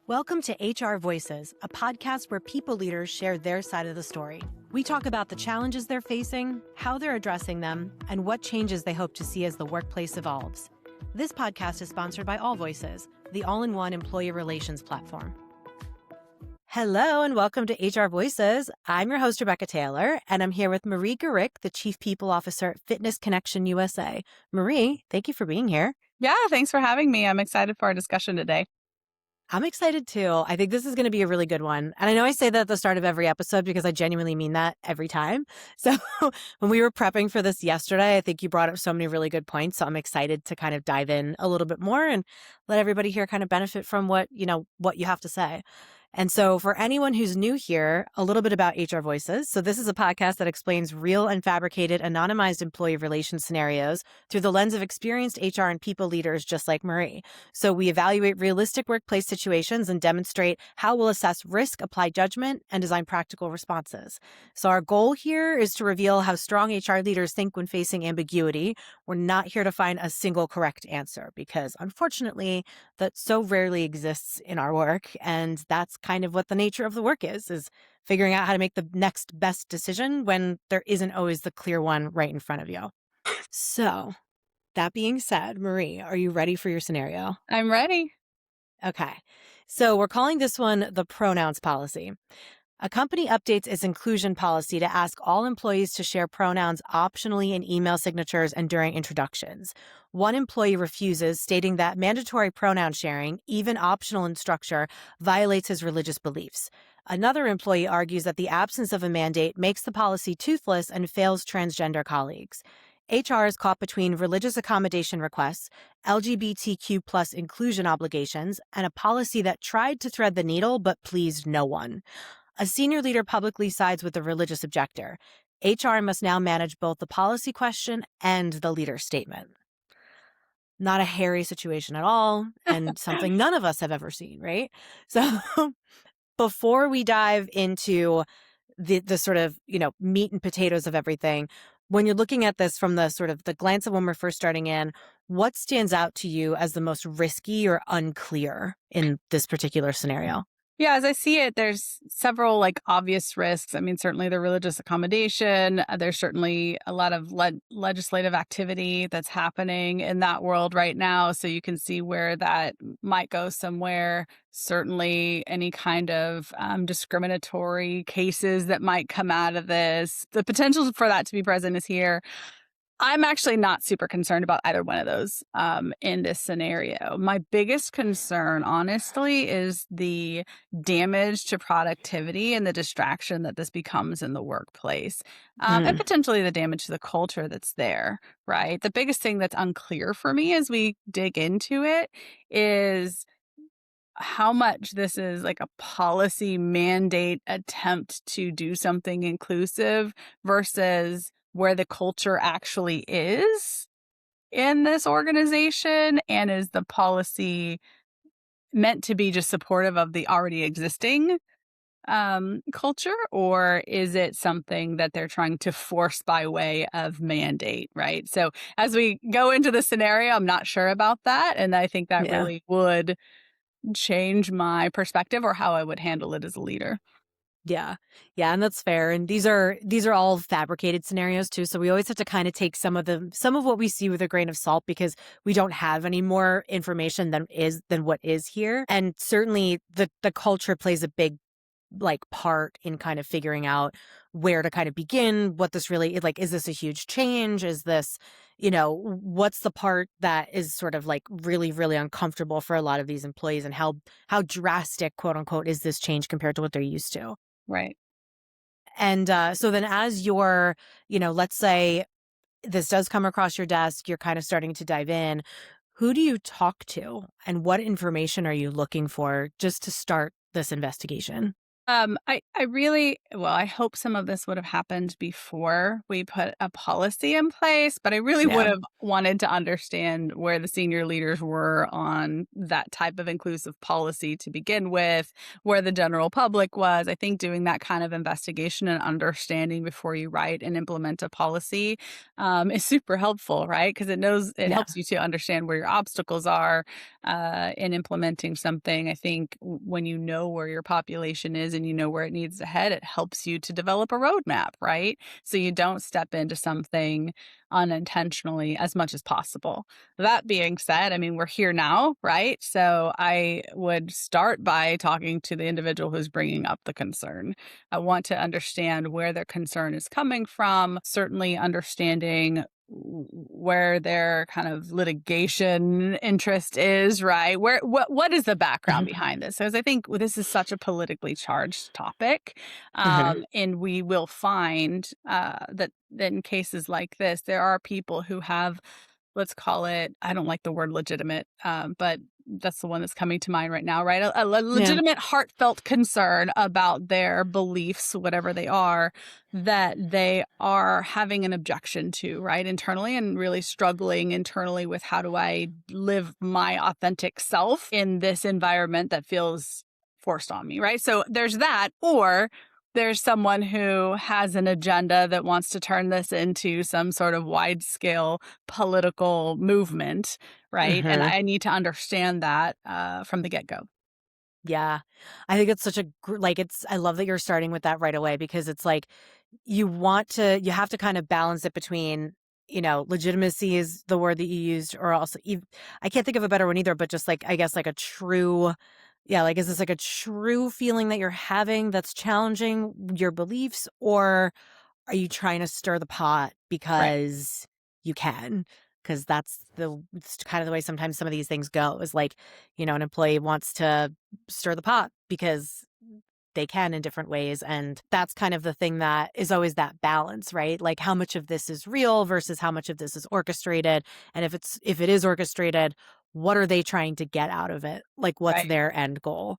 Welcome to HR Voices, a podcast where people leaders share their side of the story. We talk about the challenges they're facing, how they're addressing them, and what changes they hope to see as the workplace evolves. This podcast is sponsored by All Voices, the all-in-one employee relations platform. Hello and welcome to HR Voices. I'm your host, Rebecca Taylor, and I'm here with Marie Garrigue, the Chief People Officer at Fitness Connection USA. Marie, thank you for being here. Yeah, thanks for having me. I'm excited for our discussion today. I'm excited too. I think this is going to be a really good one. And I know I say that at the start of every episode because I genuinely mean that every time. So when we were prepping for this yesterday, I think you brought up so many really good points. So I'm excited to kind of dive in a little bit more and let everybody here kind of benefit from what you have to say. And so for anyone who's new here, a little bit about HR Voices. So this is a podcast that explains real and fabricated anonymized employee relations scenarios through the lens of experienced HR and people leaders just like Marie. So we evaluate realistic workplace situations and demonstrate how we'll assess risk, apply judgment, and design practical responses. So our goal here is to reveal how strong HR leaders think when facing ambiguity. We're not here to find a single correct answer because unfortunately, that so rarely exists in our work. And that's kind of what the nature of the work is figuring out how to make the next best decision when there isn't always the clear one right in front of you. So that being said, Marie, are you ready for your scenario? I'm ready. Okay. So we're calling this one the pronouns policy. A company updates its inclusion policy to ask all employees to share pronouns optionally in email signatures and during introductions. One employee refuses, stating that mandatory pronoun sharing, even optional in structure, violates his religious beliefs. Another employee argues that the absence of a mandate makes the policy toothless and fails transgender colleagues. HR is caught between religious accommodation requests, LGBTQ plus inclusion obligations, and a policy that tried to thread the needle but pleased no one. A senior leader publicly sides with the religious objector. HR must now manage both the policy question and the leader's statement. Not a hairy situation at all, and something none of us have ever seen, right? So before we dive into the sort of, meat and potatoes of everything, when you're looking at this from the sort of the glance of when we're first starting in, what stands out to you as the most risky or unclear in this particular scenario? Yeah, as I see it, there's several obvious risks. I mean, certainly the religious accommodation. There's certainly a lot of legislative activity that's happening in that world right now. So you can see where that might go somewhere. Certainly any kind of discriminatory cases that might come out of this. The potential for that to be present is here. I'm actually not super concerned about either one of those in this scenario. My biggest concern, honestly, is the damage to productivity and the distraction that this becomes in the workplace, and potentially the damage to the culture that's there, right? The biggest thing that's unclear for me as we dig into it is how much this is like a policy mandate attempt to do something inclusive versus where the culture actually is in this organization, and is the policy meant to be just supportive of the already existing culture, or is it something that they're trying to force by way of mandate, right? So as we go into the scenario, I'm not sure about that, and I think that really would change my perspective or how I would handle it as a leader. Yeah. Yeah. And that's fair. And these are all fabricated scenarios too. So we always have to kind of take some of what we see with a grain of salt because we don't have any more information than what is here. And certainly the culture plays a big part in kind of figuring out where to kind of begin, what this really is. Is this a huge change? Is this, what's the part that is sort of really, really uncomfortable for a lot of these employees, and how drastic, quote unquote, is this change compared to what they're used to? Right. And so then as you're, let's say this does come across your desk, you're kind of starting to dive in. Who do you talk to and what information are you looking for just to start this investigation? I really, well, I hope some of this would have happened before we put a policy in place, but I really would Yeah. have wanted to understand where the senior leaders were on that type of inclusive policy to begin with, where the general public was. I think doing that kind of investigation and understanding before you write and implement a policy is super helpful, right? Because it Yeah. helps you to understand where your obstacles are in implementing something. I think when you know where your population is and you know where it needs to head, it helps you to develop a roadmap, right? So you don't step into something unintentionally as much as possible. That being said, I mean, we're here now, right? So I would start by talking to the individual who's bringing up the concern. I want to understand where their concern is coming from, certainly understanding where their kind of litigation interest is, right? What is the background Hmm. behind this? Because I think this is such a politically charged topic, Hmm. and we will find that in cases like this, there are people who have, let's call it, I don't like the word legitimate, but that's the one that's coming to mind right now, right? A Yeah. legitimate, heartfelt concern about their beliefs, whatever they are, that they are having an objection to, right? Internally, and really struggling internally with how do I live my authentic self in this environment that feels forced on me, right? So there's that, or there's someone who has an agenda that wants to turn this into some sort of wide scale political movement, right? And Hmm. I need to understand that from the get go. Yeah. I think it's such a like it's I love that you're starting with that right away because it's like you have to kind of balance it between, legitimacy is the word that you used, or also I can't think of a better one either, but just like I guess like a true, yeah, like is this like a true feeling that you're having that's challenging your beliefs, or are you trying to stir the pot Right. because you can? Because it's kind of the way sometimes some of these things go is like, an employee wants to stir the pot because they can in different ways. And that's kind of the thing that is always that balance, right? Like how much of this is real versus how much of this is orchestrated. And if it is orchestrated, what are they trying to get out of it? Like what's Right. their end goal?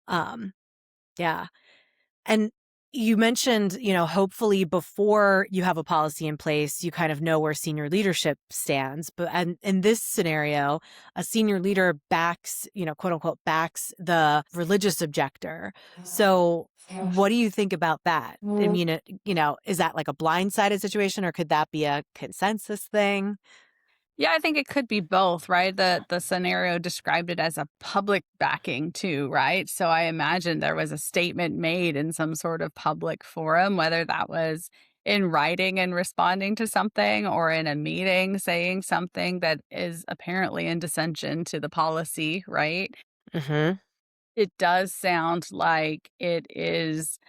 Um, yeah. And you mentioned, hopefully before you have a policy in place, you kind of know where senior leadership stands. But and in this scenario, a senior leader backs, quote unquote, backs the religious objector. So what do you think about that? I mean, is that like a blindsided situation or could that be a consensus thing? Yeah, I think it could be both, right? The scenario described it as a public backing too, right? So I imagine there was a statement made in some sort of public forum, whether that was in writing and responding to something or in a meeting saying something that is apparently in dissension to the policy, right? Hmm. It does sound like it is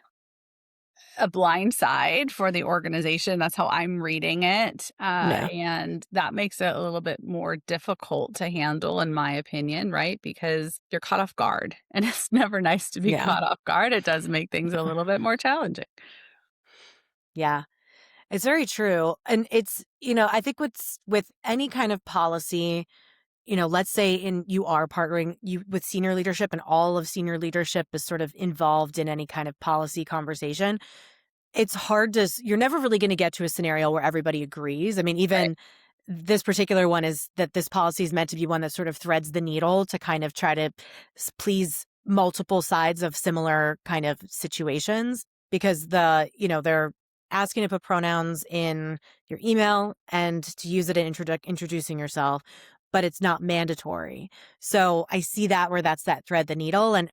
a blind side for the organization. That's how I'm reading it. Yeah. And that makes it a little bit more difficult to handle, in my opinion, right? Because you're caught off guard. And it's never nice to be Yeah. caught off guard. It does make things a little bit more challenging. Yeah. It's very true. And it's, I think with any kind of policy, let's say you are partnering you with senior leadership and all of senior leadership is sort of involved in any kind of policy conversation. It's hard to, you're never really going to get to a scenario where everybody agrees. I mean, Right. even this particular one is that this policy is meant to be one that sort of threads the needle to kind of try to please multiple sides of similar kind of situations because they're asking to put pronouns in your email and to use it in introducing yourself, but it's not mandatory. So I see that where that's that thread the needle. And,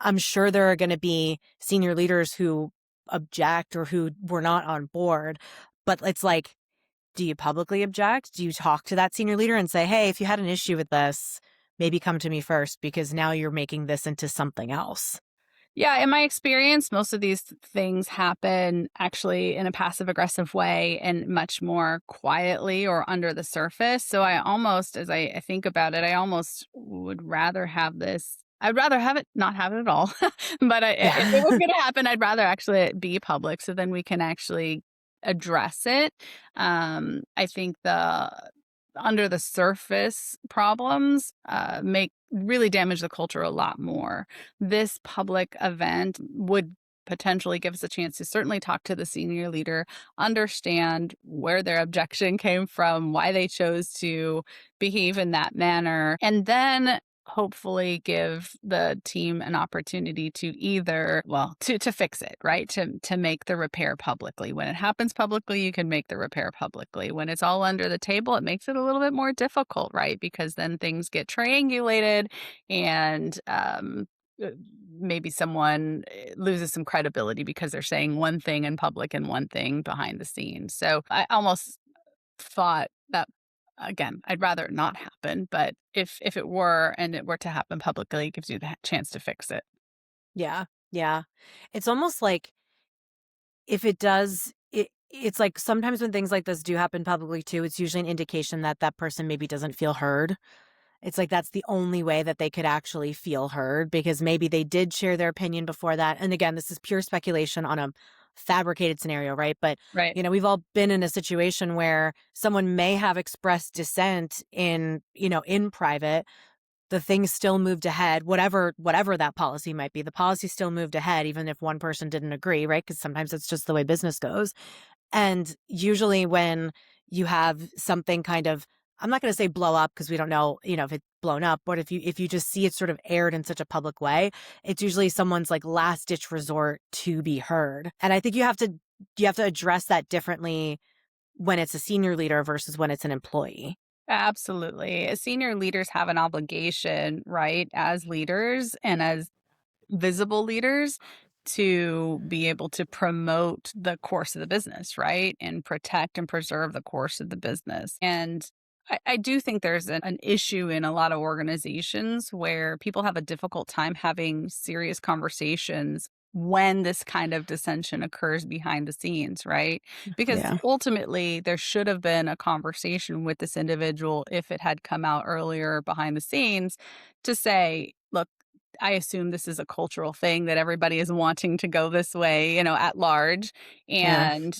I'm sure there are going to be senior leaders who object or who were not on board, but it's like, do you publicly object? Do you talk to that senior leader and say, hey, if you had an issue with this, maybe come to me first because now you're making this into something else? Yeah, in my experience, most of these things happen actually in a passive aggressive way and much more quietly or under the surface. So I almost, as I think about it, I almost would rather have this. I'd rather have it not have it at all. But if it was Yeah. going to happen, I'd rather actually it be public so then we can actually address it. I think under the surface problems make really damage the culture a lot more. This public event would potentially give us a chance to certainly talk to the senior leader, understand where their objection came from, why they chose to behave in that manner, and then hopefully give the team an opportunity to either to fix it, right, to make the repair publicly. When it happens publicly, you can make the repair publicly. When it's all under the table, it makes it a little bit more difficult, right, because then things get triangulated, and uh, maybe someone loses some credibility because they're saying one thing in public and one thing behind the scenes. So I almost thought that, again, I'd rather it not happen, but if it were and it were to happen publicly, it gives you the chance to fix it. Yeah. Yeah. It's almost like if it does, it's like sometimes when things like this do happen publicly too, it's usually an indication that that person maybe doesn't feel heard. It's like that's the only way that they could actually feel heard because maybe they did share their opinion before that. And again, this is pure speculation on a fabricated scenario, right? But, Right. we've all been in a situation where someone may have expressed dissent in private. The thing still moved ahead, whatever that policy might be. The policy still moved ahead, even if one person didn't agree, right? Because sometimes it's just the way business goes. And usually when you have something kind of, I'm not going to say blow up because we don't know, if it's blown up, but if you just see it sort of aired in such a public way, it's usually someone's like last ditch resort to be heard. And I think you have to address that differently when it's a senior leader versus when it's an employee. Absolutely. Senior leaders have an obligation, right, as leaders and as visible leaders to be able to promote the course of the business, right? And protect and preserve the course of the business. And I do think there's an issue in a lot of organizations where people have a difficult time having serious conversations when this kind of dissension occurs behind the scenes, right? Because Yeah. ultimately, there should have been a conversation with this individual if it had come out earlier behind the scenes to say, look, I assume this is a cultural thing that everybody is wanting to go this way, at large. Yeah. And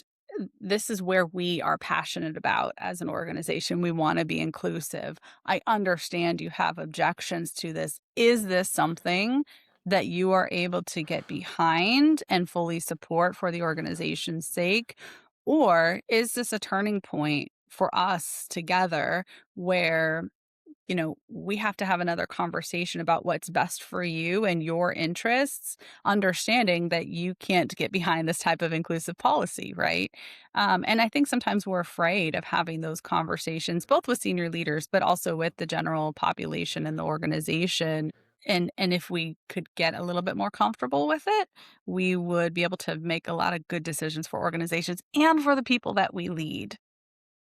this is where we are passionate about as an organization. We want to be inclusive. I understand you have objections to this. Is this something that you are able to get behind and fully support for the organization's sake? Or is this a turning point for us together where we have to have another conversation about what's best for you and your interests, understanding that you can't get behind this type of inclusive policy, right? And I think sometimes we're afraid of having those conversations, both with senior leaders, but also with the general population and the organization. And if we could get a little bit more comfortable with it, we would be able to make a lot of good decisions for organizations and for the people that we lead.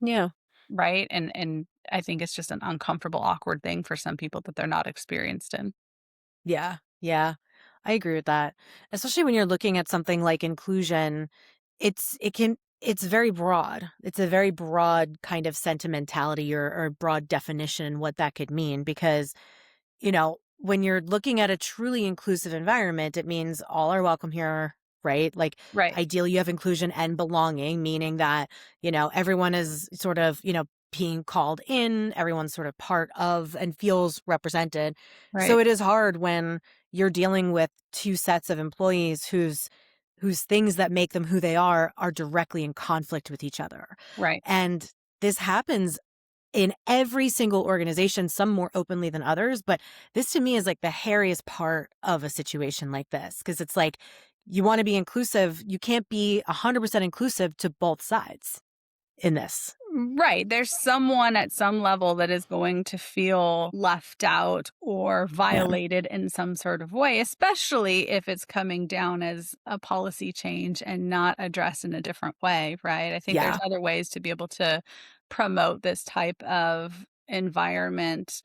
Yeah. Right? And I think it's just an uncomfortable, awkward thing for some people that they're not experienced in. Yeah. Yeah. I agree with that. Especially when you're looking at something like inclusion, it's very broad. It's a very broad kind of sentimentality or broad definition what that could mean because when you're looking at a truly inclusive environment, it means all are welcome here, right? Like Right, ideally you have inclusion and belonging, meaning that, everyone is sort of, being called in, everyone's sort of part of and feels represented. So right, it is hard when you're dealing with two sets of employees whose things that make them who they are directly in conflict with each other. right. And this happens in every single organization, some more openly than others. But this to me is like the hairiest part of a situation like this, because it's like you want to be inclusive. You can't be 100% inclusive to both sides in this. Right. There's someone at some level that is going to feel left out or Yeah. violated in some sort of way, especially if it's coming down as a policy change and not addressed in a different way. Right. I think there's Yeah. other ways to be able to promote this type of environment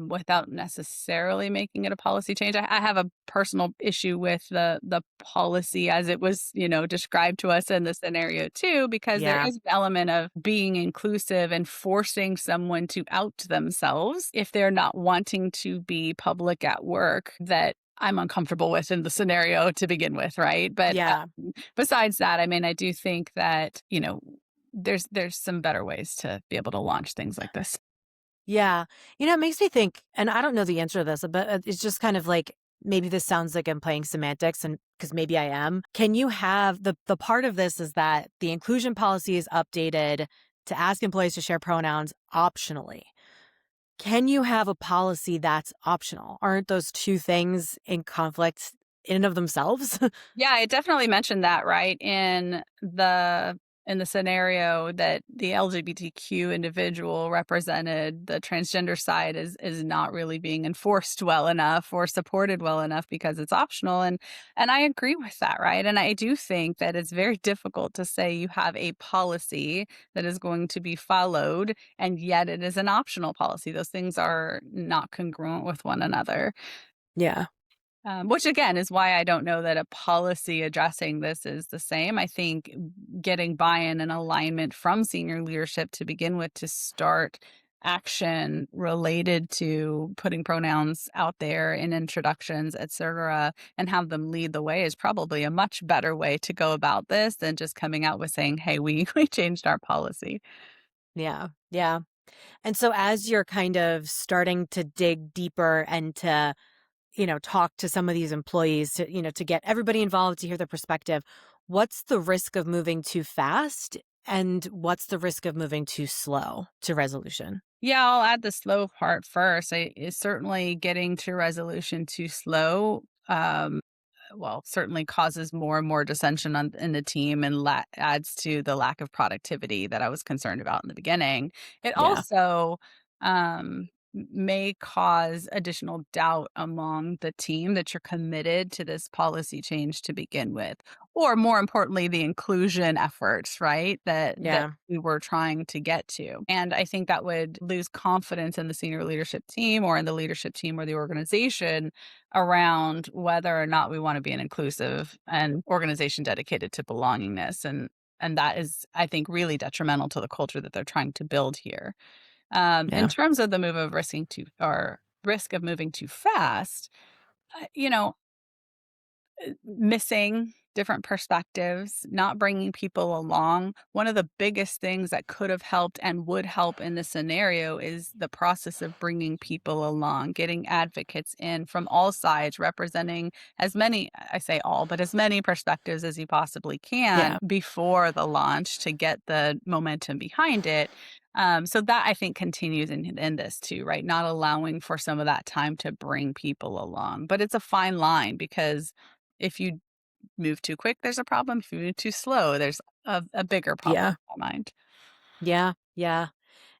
without necessarily making it a policy change. I have a personal issue with the policy as it was, described to us in the scenario too, because there Yeah. is an element of being inclusive and forcing someone to out themselves if they're not wanting to be public at work that I'm uncomfortable with in the scenario to begin with, right? But Yeah. besides that, I mean, I do think that, there's some better ways to be able to launch things like this. Yeah. It makes me think, and I don't know the answer to this, but it's just kind of like maybe this sounds like I'm playing semantics and because maybe I am. Can you have the part of this is that the inclusion policy is updated to ask employees to share pronouns optionally. Can you have a policy that's optional? Aren't those two things in conflict in and of themselves? Yeah, I definitely mentioned that, right? In the scenario that the LGBTQ individual represented, the transgender side is not really being enforced well enough or supported well enough because it's optional. And I agree with that, right? And I do think that it's very difficult to say you have a policy that is going to be followed and yet it is an optional policy. Those things are not congruent with one another. Yeah. Which again is why I don't know that a policy addressing this is the same. I think getting buy-in and alignment from senior leadership to begin with to start action related to putting pronouns out there in introductions, etc., and have them lead the way is probably a much better way to go about this than just coming out with saying, "Hey, we we changed our policy." Yeah. Yeah. And so as you're kind of starting to dig deeper and to talk to some of these employees to, to get everybody involved, to hear their perspective. What's the risk of moving too fast? And what's the risk of moving too slow to resolution? Yeah, I'll add the slow part first. Is certainly getting to resolution too slow. Well, certainly causes more and more dissension in the team and adds to the lack of productivity that I was concerned about in the beginning. It Yeah. also may cause additional doubt among the team that you're committed to this policy change to begin with, or more importantly, the inclusion efforts, right? That Yeah. we were trying to get to. And I think that would lose confidence in the senior leadership team or in the leadership team or the organization around whether or not we want to be an inclusive and organization dedicated to belongingness. And that is, I think, really detrimental to the culture that they're trying to build here. In Yeah. terms of the move of risk of moving too fast, you know, missing different perspectives, not bringing people along. One of the biggest things that could have helped and would help in this scenario is the process of bringing people along, getting advocates in from all sides, representing as many, I say all, but as many perspectives as you possibly can Yeah. before the launch to get the momentum behind it. So that I think continues in this too, right? Not allowing for some of that time to bring people along. But it's a fine line because if you move too quick, there's a problem. If you move too slow, there's a bigger problem Yeah. in my mind. Yeah. Yeah.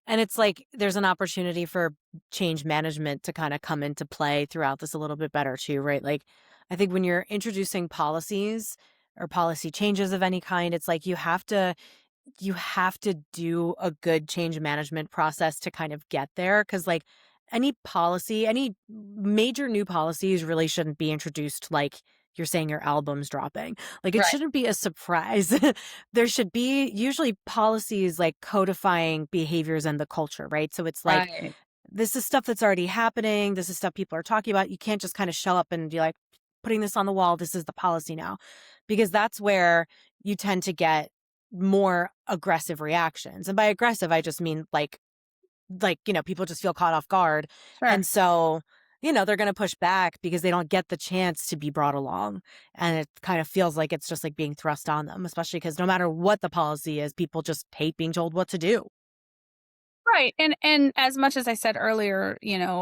And it's like there's an opportunity for change management to kind of come into play throughout this a little bit better too, right? Like I think when you're introducing policies or policy changes of any kind, it's like you have to do a good change management process to kind of get there because like any major new policies really shouldn't be introduced like you're saying your album's dropping. Like it Right. shouldn't be a surprise. There should be usually policies like codifying behaviors and the culture, right? So it's like Right. this is stuff that's already happening. This is stuff people are talking about. You can't just kind of show up and be like putting this on the wall. This is the policy now. Because that's where you tend to get more aggressive reactions. And by aggressive, I just mean people just feel caught off guard. Sure. And so, they're going to push back because they don't get the chance to be brought along. And it kind of feels like it's just like being thrust on them, especially because no matter what the policy is, people just hate being told what to do. Right. And as much as I said earlier,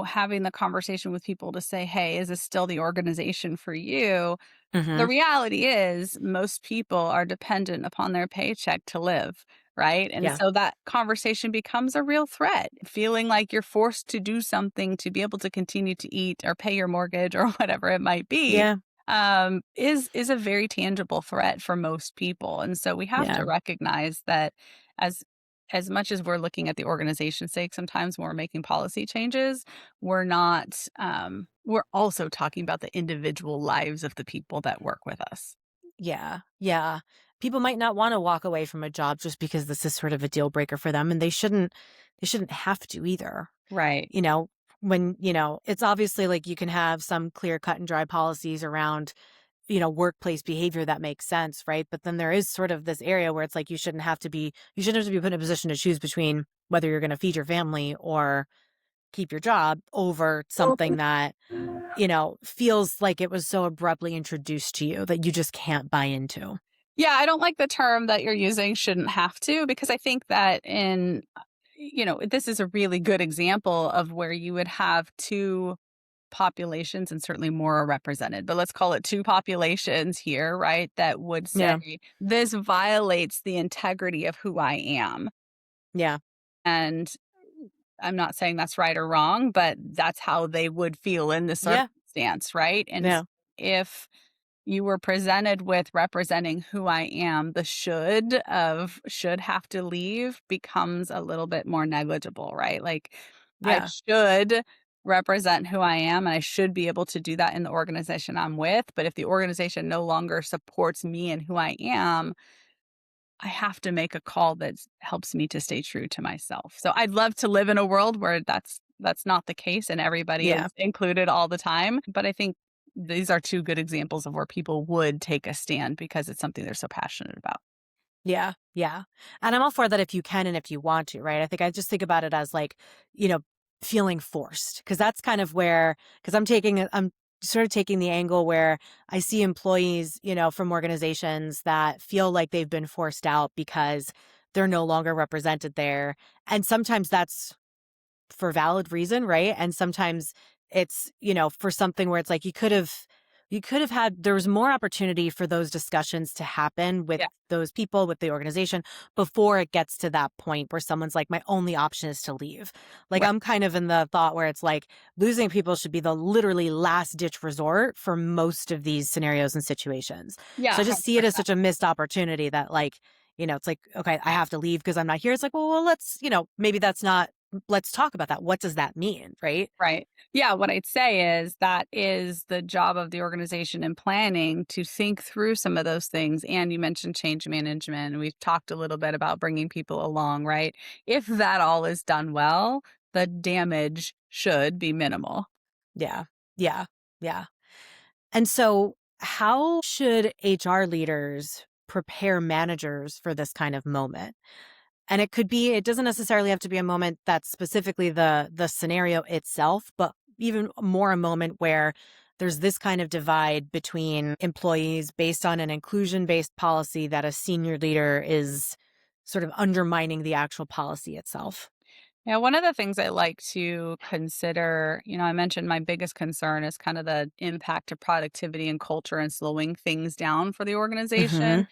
having the conversation with people to say, "Hey, is this still the organization for you?" The Hmm. reality is most people are dependent upon their paycheck to live, right? And Yeah. so that conversation becomes a real threat. Feeling like you're forced to do something to be able to continue to eat or pay your mortgage or whatever it might be, Yeah. is a very tangible threat for most people. And so we have to Yeah. recognize that as as much as we're looking at the organization's sake, sometimes when we're making policy changes, we're not we're also talking about the individual lives of the people that work with us. Yeah. Yeah. People might not want to walk away from a job just because this is sort of a deal breaker for them and they shouldn't have to either. Right. You know, when, it's obviously like you can have some clear cut and dry policies around workplace behavior that makes sense, right? But then there is sort of this area where it's like you shouldn't have to be put in a position to choose between whether you're going to feed your family or keep your job over something that, feels like it was so abruptly introduced to you that you just can't buy into. Yeah, I don't like the term that you're using, "shouldn't have to," because I think that this is a really good example of where you would have 2 populations, and certainly more are represented, but let's call it 2 populations here, right, that would Yeah. say, "This violates the integrity of who I am." Yeah. And I'm not saying that's right or wrong, but that's how they would feel in the Yeah. circumstance, right? Yeah. If you were presented with representing who I am, the should have to leave becomes a little bit more negligible, right? Like, I Yeah. should represent who I am, and I should be able to do that in the organization I'm with. But if the organization no longer supports me and who I am, I have to make a call that helps me to stay true to myself. So I'd love to live in a world where that's not the case and everybody Yeah. is included all the time. But I think these are 2 good examples of where people would take a stand because it's something they're so passionate about. Yeah, yeah. And I'm all for that if you can and if you want to, right? I just think about it as like, you know, feeling forced because that's kind of where, because I'm sort of taking the angle where I see employees, from organizations that feel like they've been forced out because they're no longer represented there. And sometimes that's for valid reason, right? And sometimes it's, for something where it's like you could have had there was more opportunity for those discussions to happen with Yeah, those people, with the organization before it gets to that point where someone's like, my only option is to leave. Like right. I'm kind of in the thought where it's like losing people should be the literally last ditch resort for most of these scenarios and situations. Yeah, So I just see it as 100%. such a missed opportunity that like, it's like, okay, I have to leave because I'm not here. It's like, well, let's, maybe that's not let's talk about that. What does that mean, right? Right. Yeah, what I'd say is that is the job of the organization in planning to think through some of those things. And you mentioned change management, and we've talked a little bit about bringing people along, right? If that all is done well, the damage should be minimal. Yeah. Yeah. Yeah. And so, how should HR leaders prepare managers for this kind of moment? And it doesn't necessarily have to be a moment that's specifically the scenario itself, but even more a moment where there's this kind of divide between employees based on an inclusion-based policy that a senior leader is sort of undermining the actual policy itself. Yeah, one of the things I like to consider, I mentioned my biggest concern is kind of the impact of productivity and culture and slowing things down for the organization.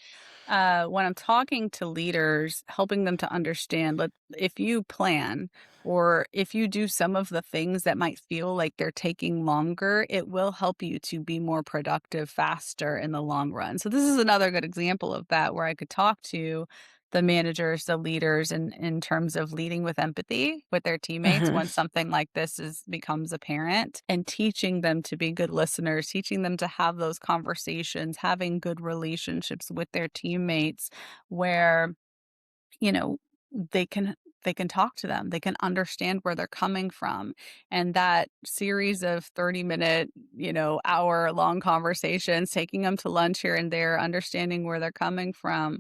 Mhm. When I'm talking to leaders, helping them to understand, if you plan or if you do some of the things that might feel like they're taking longer, it will help you to be more productive faster in the long run. So this is another good example of that where I could talk to the managers, the leaders in terms of leading with empathy with their teammates Mhm. when something like this is becomes apparent and teaching them to be good listeners, teaching them to have those conversations, having good relationships with their teammates where, you know, they can they can talk to them. They can understand where they're coming from. And that series of 30-minute, hour long conversations, taking them to lunch here and there, understanding where they're coming from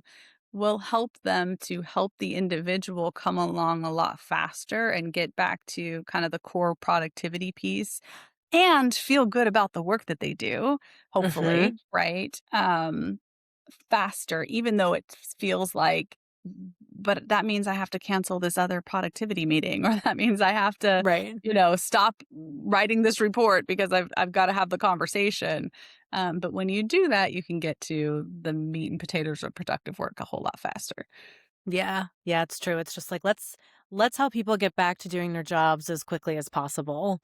will help them to help the individual come along a lot faster and get back to kind of the core productivity piece and feel good about the work that they do, Mhm. hopefully, right? Faster, even though it feels like, but that means I have to cancel this other productivity meeting, or that means I have to, Right. stop writing this report because I've got to have the conversation. But when you do that, you can get to the meat and potatoes of productive work a whole lot faster. Yeah. Yeah, it's true. It's just like let's help people get back to doing their jobs as quickly as possible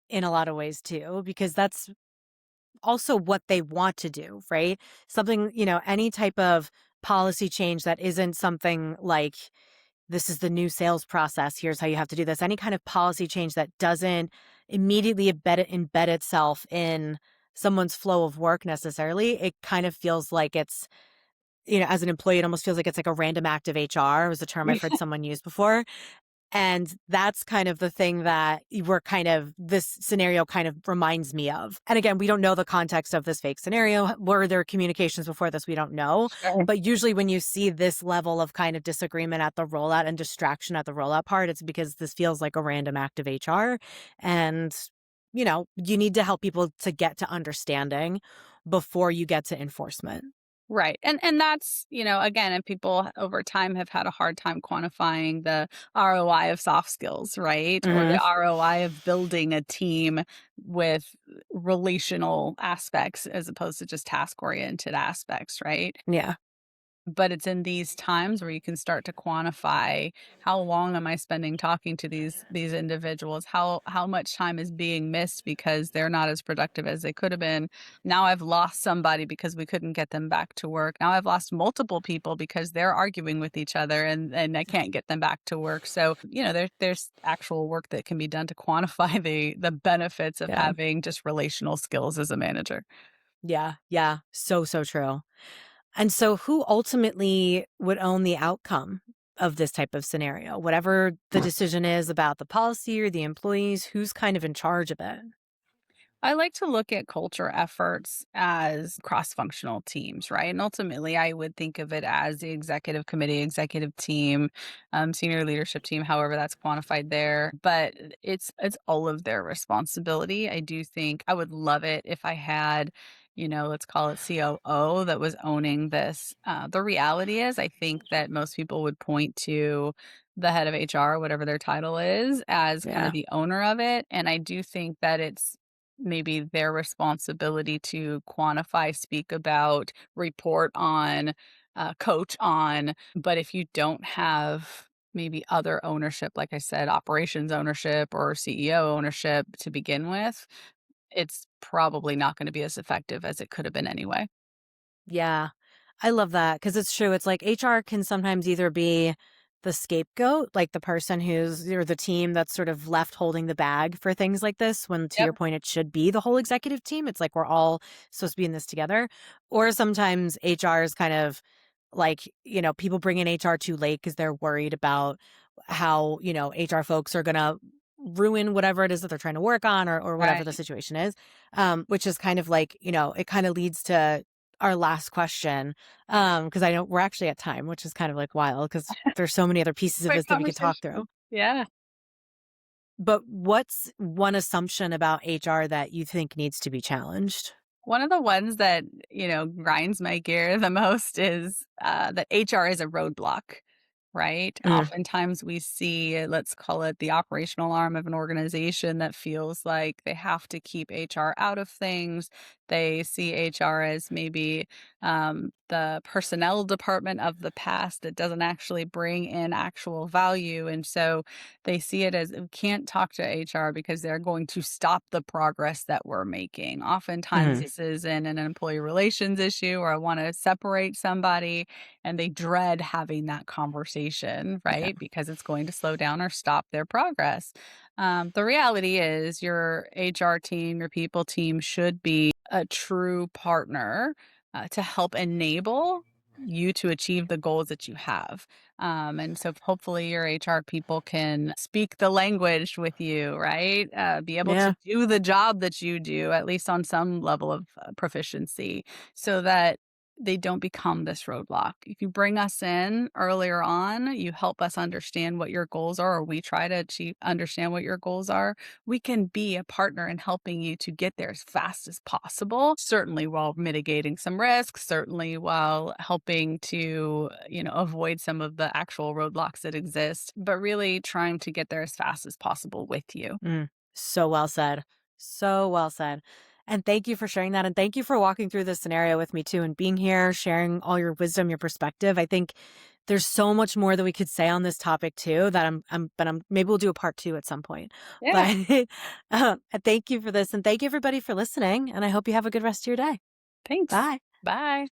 in a lot of ways too, because that's also what they want to do, right? Something, any type of policy change that isn't something like this is the new sales process, here's how you have to do this. Any kind of policy change that doesn't immediately embed itself in someone's flow of work necessarily, it kind of feels like it's, as an employee, it almost feels like it's like a random act of HR was a term I've heard someone use before. And that's kind of the thing that this scenario kind of reminds me of. And again, we don't know the context of this fake scenario. Were there communications before this? We don't know. Sure. But usually when you see this level of kind of disagreement at the rollout and distraction at the rollout part, it's because this feels like a random act of HR. And, you need to help people to get to understanding before you get to enforcement. Right. And that's, again, and people over time have had a hard time quantifying the ROI of soft skills, right? Or the Hmm. ROI of building a team with relational aspects as opposed to just task oriented aspects, right? Yeah. But it's in these times where you can start to quantify how long am I spending talking to these individuals? How much time is being missed because they're not as productive as they could have been? Now I've lost somebody because we couldn't get them back to work. Now I've lost multiple people because they're arguing with each other and I can't get them back to work. So, there's actual work that can be done to quantify the benefits of Yeah. having just relational skills as a manager. Yeah. Yeah. So, so true. And so who ultimately would own the outcome of this type of scenario? Whatever the decision is about the policy or the employees, who's kind of in charge of it? I like to look at culture efforts as cross functional teams, right? And ultimately, I would think of it as the executive committee, executive team, senior leadership team, however that's quantified there. But it's all of their responsibility. I do think I would love it if I had, let's call it COO that was owning this. The reality is, I think that most people would point to the head of HR, whatever their title is, as kind of Yeah. the owner of it. And I do think that it's maybe their responsibility to quantify, speak about, report on, coach on. But if you don't have maybe other ownership, like I said, operations ownership or CEO ownership to begin with, it's probably not going to be as effective as it could have been anyway. Yeah. I love that because it's true. It's like HR can sometimes either be the scapegoat, like the person who's or the team that's sort of left holding the bag for things like this, when to Yep. your point, it should be the whole executive team. It's like we're all supposed to be in this together. Or sometimes HR is kind of like, people bring in HR too late because they're worried about how, HR folks are going to ruin whatever it is that they're trying to work on or whatever the Right. situation is. Which is kind of like, it kind of leads to our last question. Because I know we're actually at time, which is kind of like wild because there's so many other pieces of Quick this that we could talk conversation. through. Yeah. But what's one assumption about HR that you think needs to be challenged? One of the ones that, grinds my gear the most is that HR is a roadblock, right? Mm, Oftentimes we see, let's call it the operational arm of an organization that feels like they have to keep HR out of things. They see HR as maybe the personnel department of the past that doesn't actually bring in actual value. And so they see it as we can't talk to HR because they're going to stop the progress that we're making. Oftentimes, mm, this is in an employee relations issue or I want to separate somebody and they dread having that conversation, yeah. right? Because it's going to slow down or stop their progress. The reality is, your HR team, your people team should be a true partner to help enable you to achieve the goals that you have. And so hopefully your HR people can speak the language with you, right? Be able to Yeah. do the job that you do, at least on some level of proficiency, so that they don't become this roadblock. If you bring us in earlier on, you help us understand what your goals are, or we try to understand what your goals are. We can be a partner in helping you to get there as fast as possible, certainly while mitigating some risks, certainly while helping to, avoid some of the actual roadblocks that exist, but really trying to get there as fast as possible with you. Mm. So well said. So well said. And thank you for sharing that. And thank you for walking through this scenario with me too and being here, sharing all your wisdom, your perspective. I think there's so much more that we could say on this topic too that but maybe we'll do a part two at some point. Yeah. But thank you for this. And thank you everybody for listening. And I hope you have a good rest of your day. Thanks. Bye. Bye.